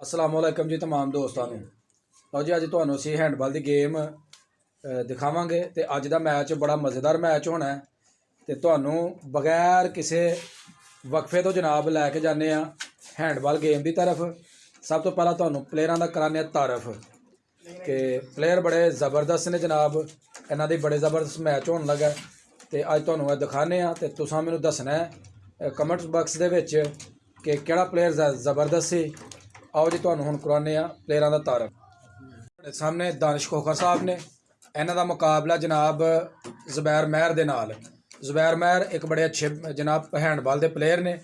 अस्सलाम वालेकुम जी तमाम दोस्तों ਨੂੰ ਲਓ ਜੀ ਅੱਜ ਤੁਹਾਨੂੰ ਅਸੀਂ ਹੈਂਡਬਾਲ ਦੀ ਗੇਮ ਦਿਖਾਵਾਂਗੇ ਤੇ ਅੱਜ ਦਾ ਮੈਚ ਬੜਾ ਮਜ਼ੇਦਾਰ ਮੈਚ ਹੋਣਾ ਹੈ ਤੇ ਤੁਹਾਨੂੰ ਬਗੈਰ ਕਿਸੇ ਵਕਫੇ ਤੋਂ ਜਨਾਬ ਲੈ ਕੇ ਜਾਂਦੇ ਆ ਹੈਂਡਬਾਲ ਗੇਮ ਦੀ ਤਰਫ। ਸਭ ਤੋਂ ਪਹਿਲਾਂ ਤੁਹਾਨੂੰ ਪਲੇਅਰਾਂ ਦਾ ਕਰਾਂਦੇ ਆ ਤਾਰਫ ਕਿ ਪਲੇਅਰ ਬੜੇ ਜ਼ਬਰਦਸਤ ਨੇ ਜਨਾਬ, ਇਹਨਾਂ ਦੇ ਬੜੇ ਜ਼ਬਰਦਸਤ ਮੈਚ ਹੋਣ ਲੱਗਾ ਤੇ ਅੱਜ ਤੁਹਾਨੂੰ ਇਹ ਦਿਖਾਣੇ ਆ ਤੇ ਤੁਸੀਂ ਮੈਨੂੰ ਦੱਸਣਾ ਹੈ ਕਮੈਂਟਸ ਬਾਕਸ ਦੇ ਵਿੱਚ ਕਿ ਕਿਹੜਾ ਪਲੇਅਰ ਜ਼ਬਰਦਸਤ ਸੀ। आओ जी तुहानूं हुण करवाने प्लेयरां दा तारफ। तुहाडे सामने दानिश खोखर साहब ने, इन्हां दा मुकाबला जनाब ज़ुबैर महर दे नाल। ज़ुबैर महर एक बड़े अच्छे जनाब हैंडबाल दे प्लेयर ने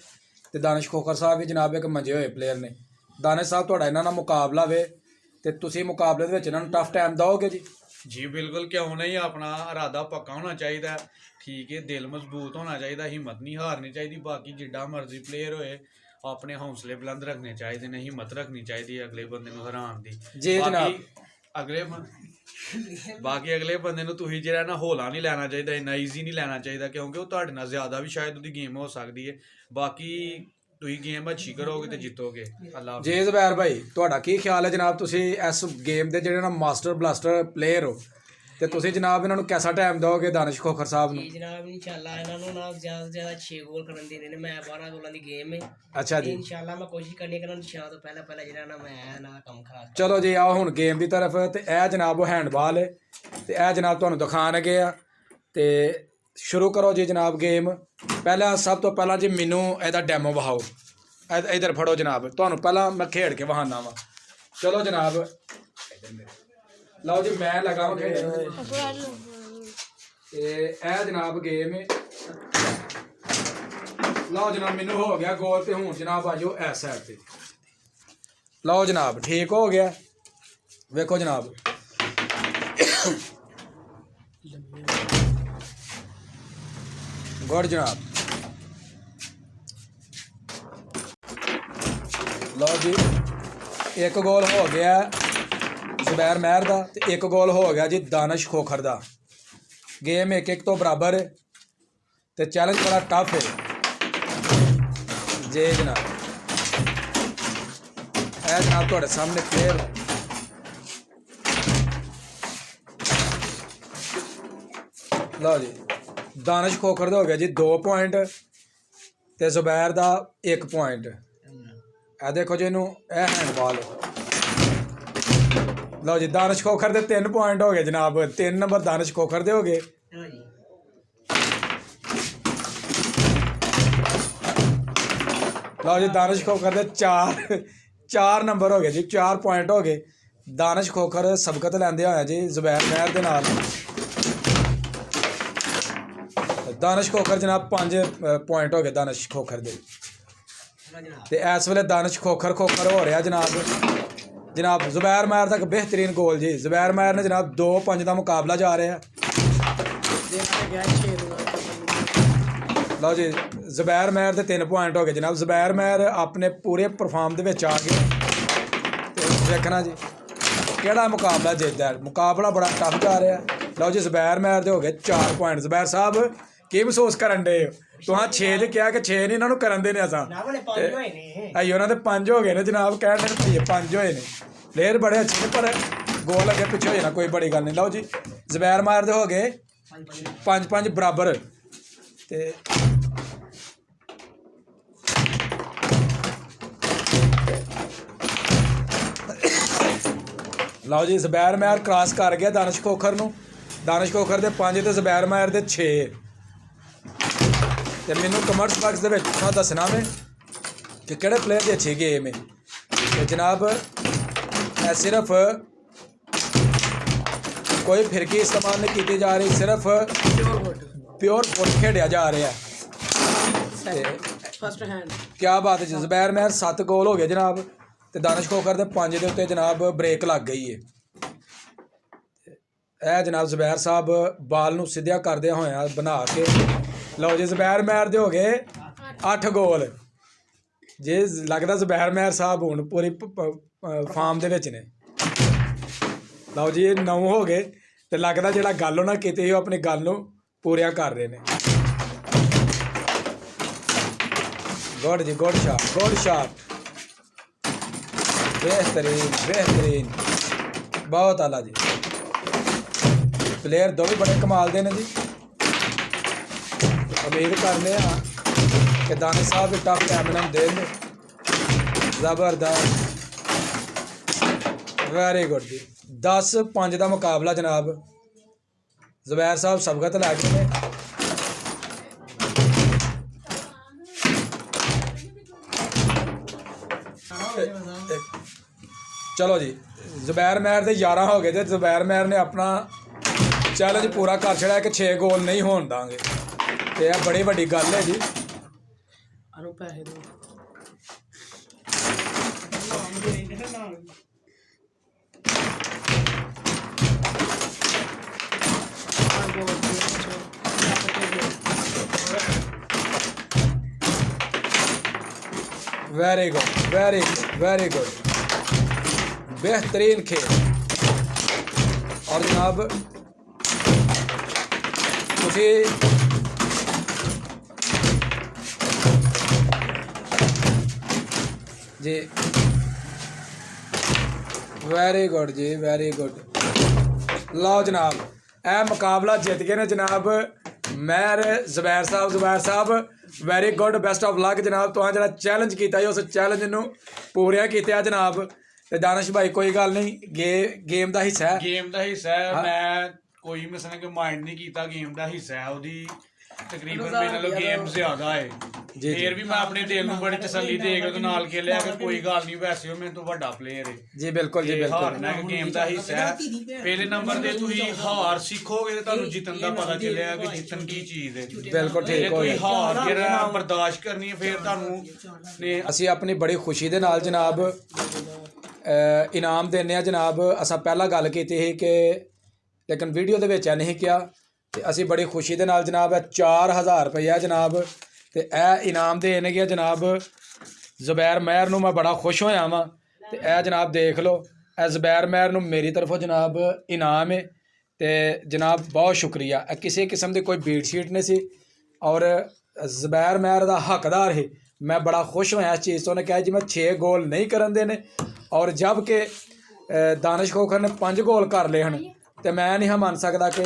ते दानिश खोखर साहब भी जनाब एक मंजे होए प्लेयर ने। दानिश साहब तुहाडा इन्हां नाल मुकाबला वे ते तुसीं मुकाबले दे विच इन्हां नूं टफ टाइम दोगे जी? जी बिल्कुल, क्यों नहीं। अपना इरादा पक्का होना चाहिए, ठीक है, दिल मजबूत होना चाहिए, हिम्मत नहीं हारनी चाहिए। बाकी जिड्डा मर्जी प्लेयर होए अपने हौसले बुलंद रखने चाहिए ने, हिम्मत रखनी चाहिए अगले बंदे नूं हराउण दी। जी जनाब। अगले बंदे नूं तुसीं जिहड़ा ना हौला नहीं लैना चाहिए, इन्ना ईजी नहीं लैना चाहिए क्योंकि वो तुहाडे नाल ज़्यादा भी शायद उहदी गेम हो सकती है। बाकी तुसीं गेम अच्छी करोगे तो जितोगे। अल्लाह जी ज़ुबैर भाई तुहाडा की ख्याल है जनाब, तुसीं इस गेम दे जिहड़े ना मास्टर ब्लास्टर प्लेयर हो ते तुसीं जनाब इन्हां नूं कैसा टाइम दोगे दानिश खोखर साहब नूं? जनाब इंशाल्लाह इन्हां नूं ना ज़्यादा से ज़्यादा 6 गोल करन देने ने। मैं 12 गोलां दी गेम है। अच्छा जी, इंशाल्लाह मैं कोशिश करनी है कि इन्हां शाम तो पहले जिहड़ा ना मैं इन्हां दा कम खराब। चलो जी आओ हुण गेम दी तरफ। ते ਇਹ जनाब हैंडबाल है ते ਇਹ जनाब तुहानूं दिखाण लगे आ ते शुरू करो जी जनाब गेम। पहला सब तो पहला जी मैनू ਇਹਦਾ डैमो विखाओ। इधर फड़ो जनाब, तुहानूं पहला मैं खेड के विखाना वा। चलो जनाब लो जी मैं लगा खेड ते जनाब गेम है। लो जनाब मैनू हो गया गोल ते हुण जनाब आ जाओ इस साइड ते। लो जनाब ठीक हो गया, वेखो जनाब गुड जनाब। लो जी एक गोल हो गया ज़ुबैर महर दा ते एक गोल हो गया जी दानिश खोखर दा। गेम एक तो बराबर है ते चैलेंज बड़ा टफ है जी जनाब। है जनाब तुहाडे सामने प्लेयर। लो जी दानिश खोखर दा हो गया जी 2 पॉइंट ते ज़ुबैर दा 1 पॉइंट। ਇਹ देखो जी इनू हैंडबाल। लो जी दानिश खोखर दे 3 पॉइंट हो गए जनाब, 3 नंबर दानिश खोखर दे हो गए। लो जी दानिश खोखर दे 4 नंबर हो गए जी, 4 पॉइंट हो गए। दानिश खोखर सबकत लैंदे होया जी ज़ुबैर महर दे नाल। दानिश खोखर जनाब 5 पॉइंट हो गए दानिश खोखर दे ते इस वेले दानिश खोखर हो रहा जनाब ज़ुबैर महर तक बेहतरीन गोल जी। ज़ुबैर महर ने जनाब 2-5 का मुकाबला जा रहा है। लो जी ज़ुबैर महर के 3 पॉइंट हो गए जनाब। ज़ुबैर महर अपने पूरे परफॉर्म के आ गए तो देखना जी केड़ा मुकाबला जितदा है। मुकाबला बड़ा टफ जा रहा है। लो जी ज़ुबैर महर के हो गए 4 पॉइंट। ज़ुबैर साहब की महसूस करन डे तुहां 6 च क्या कि 6 नहीं इन्होंने करन देने असां आई उन्होंने 5 हो गए ने जनाब, कहने 5 होए ने। प्लेयर बड़े अच्छे ने पर गोल अगे पिछे हो जाना कोई बड़ी गल नहीं। लो जी ज़ुबैर महर दे हो गए 5-5 बराबर ते लो जी ज़ुबैर महर क्रॉस कर गया दानिश खोखर नूं। दानिश खोखर दे 5 ते ज़ुबैर महर दे 6 ते मैनू कमर्स बॉक्स दे विच तुहां दस्सना वे कि किहड़े प्लेयर दी अच्छी गेम है ते जनाब ए सिर्फ कोई फिरकी इस्तेमाल नहीं की जा रही, सिर्फ प्योर फुट खेडिया जा रहा है। फर्स्ट हैंड क्या बात है जी। ज़ुबैर महर 7 गोल हो गए जनाब ते दानिश खोखर दे 5 दे उत्ते जनाब ब्रेक लग गई है। ਇਹ जनाब ज़ुबैर साहब बाल नूं सिद्धिया करदे होया बना के। लो जी ज़ुबैर महर दे हो गए 8 गोल जी। लगदा ज़ुबैर महर साहब हुण पूरी फार्म दे विच ने। लो जी 9 हो गए ते लगदा जिहड़ा गल उन्हां कीती सी अपनी गल नूं पूरिया कर रहे ने। गुड जी, गुड शॉट, गुड शॉट। बेहतरीन बेहतरीन, बहुत आला जी। प्लेयर दो भी बड़े कमाल दे ने जी। उम्मीद करने कि दानिश साहब भी टफ टाइम इन्होंने देंगे। जबरदस्त, वेरी गुड जी। 10-5 का मुकाबला जनाब। जुबैर साहब सबकत लै गए ने। चलो जी, जुबैर महर के 11 हो गए थे। जुबैर महर ने अपना चैलेंज पूरा कर छड़ा कि 6 गोल नहीं होने देंगे। तो यह बड़ी वड्डी गल है जी। Very good very good very good, बेहतरीन खेल। और जनाब तुसी जी, वेरी गुड जी, वेरी गुड। लो जनाब, यह मुकाबला जित गए ने जनाब महर जुबैर साहब। जुबैर साहब very good, best of luck जनाब। तुहां जिहड़ा चैलेंज किया उस चैलेंज नूं पूरा किया जनाब। ते दानिश भाई कोई गल नहीं, गेम का हिस्सा है। गेम का हिस्सा है। मैं कोई मिसने के माइंड नहीं किया, गेम का हिस्सा है। ओदी तकरीबन मेरे नालों गेम ज्यादा है। फिर भी मैं अपने दिल में बड़ी तसल्ली दे के ਉਹਦੇ ਨਾਲ खेलिया कि कोई गल नहीं, वैसे मैं तो बड़ा प्लेयर है जी। बिल्कुल जी, बिल्कुल। हारना एक गेम का हिस्सा है। पहले नंबर ते तुसी हार सीखोगे तो ਤੁਹਾਨੂੰ ਜਿੱਤਣ ਦਾ ਪਤਾ ਚੱलेगा कि ਜਿੱਤਣ ਕੀ ਚੀਜ਼ ਹੈ। बिल्कुल ठीक हो कोई गया। हार ਜਿਹੜਾ ਬਰਦਾਸ਼ਤ ਕਰਨੀ ਹੈ ਫਿਰ ਤੁਹਾਨੂੰ ਨੇ ਅਸੀਂ ਆਪਣੀ ਬੜੀ ਖੁਸ਼ੀ ਦੇ ਨਾਲ ਜਨਾਬ ਇਨਾਮ ਦਿੰਦੇ ਹਾਂ ਜਨਾਬ। ਅਸਾਂ ਪਹਿਲਾਂ ਗੱਲ ਕੀਤੀ ਸੀ ਕਿ ਲੇਕਿਨ ਵੀਡੀਓ ਦੇ ਵਿੱਚ ਨਹੀਂ ਕਿਹਾ। ਤੇ ਅਸੀਂ ਬੜੀ ਖੁਸ਼ੀ ਦੇ ਨਾਲ ਜਨਾਬ 4000 ਰੁਪਇਆ ਜਨਾਬ ਤੇ ਇਹ ਇਨਾਮ ਦੇਣਗੇ ਜਨਾਬ ਜ਼ੁਬੈਰ ਮਹਿਰ ਨੂੰ। ਮੈਂ ਬੜਾ ਖੁਸ਼ ਹੋਇਆ ਵਾਂ। ਤੇ ਇਹ ਜਨਾਬ ਦੇਖ ਲਓ, ਇਹ ਜ਼ੁਬੈਰ ਮਹਿਰ ਨੂੰ ਮੇਰੀ ਤਰਫੋਂ ਜਨਾਬ ਇਨਾਮ ਹੈ। ਤੇ ਜਨਾਬ ਬਹੁਤ ਸ਼ੁਕਰੀਆ। ਇਹ ਕਿਸੇ ਕਿਸਮ ਦੀ ਕੋਈ ਬੀਟ ਸ਼ੀਟ ਨਹੀਂ ਸੀ ਔਰ ਜ਼ੁਬੈਰ ਮਹਿਰ ਦਾ ਹੱਕਦਾਰ ਹੈ। मैं बड़ा खुश होया इस चीज़ तो। उन्हें कहा जी मैं 6 गोल नहीं करन देने और जब कि दानिश खोखर ने 5 गोल कर ले हैं तो मैं नहीं मान सकता कि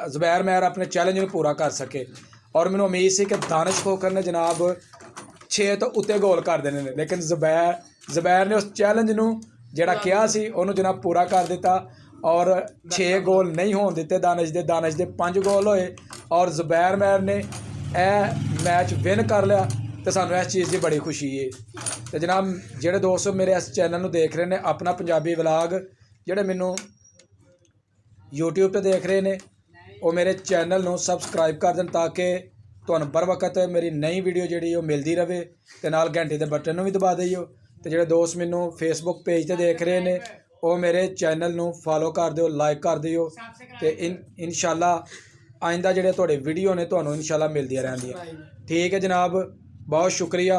जुबैर महर अपने चैलेंज में पूरा कर सके। और मैंने उम्मीद सी कि दानिश खोखर ने जनाब 6 तो उत्ते गोल कर देने ने, लेकिन जुबैर ने उस चैलेंज नूं जिहड़ा कहा सी उन्होंने जनाब पूरा कर दिता और 6 गोल नहीं होने दिते दानिश दे 5 गोल होए और जुबैर महर ने मैच विन कर लिया। तो सानू इस चीज़ की बड़ी खुशी है। तो जनाब ਜਿਹੜੇ दोस्त मेरे इस चैनल ਨੂੰ देख रहे हैं अपना पंजाबी व्लॉग ਜਿਹੜੇ ਮੈਨੂੰ YouTube ਤੇ देख रहे हैं वो मेरे चैनल ਨੂੰ सबसक्राइब कर दें ताकि ਤੁਹਾਨੂੰ बर वक्त मेरी नई वीडियो ਜਿਹੜੀ ਉਹ ਮਿਲਦੀ ਰਹੇ। ਤੇ ਨਾਲ ਘੰਟੀ ਦੇ ਬਟਨ ਨੂੰ ਵੀ ਦਬਾ ਦਿਓ। ਤੇ ਜਿਹੜੇ ਦੋਸਤ ਮੈਨੂੰ Facebook पेज ਤੇ देख रहे हैं वो मेरे चैनल ਨੂੰ फॉलो कर दिओ, लाइक कर दिओ। ਤੇ इंशाल्लाह आइंदा ਜਿਹੜੇ ਤੁਹਾਡੇ ਵੀਡੀਓ ਨੇ ਤੁਹਾਨੂੰ इंशाल्लाह मिलदियां रहंदियां। ठीक है जनाब, बहुत शुक्रिया।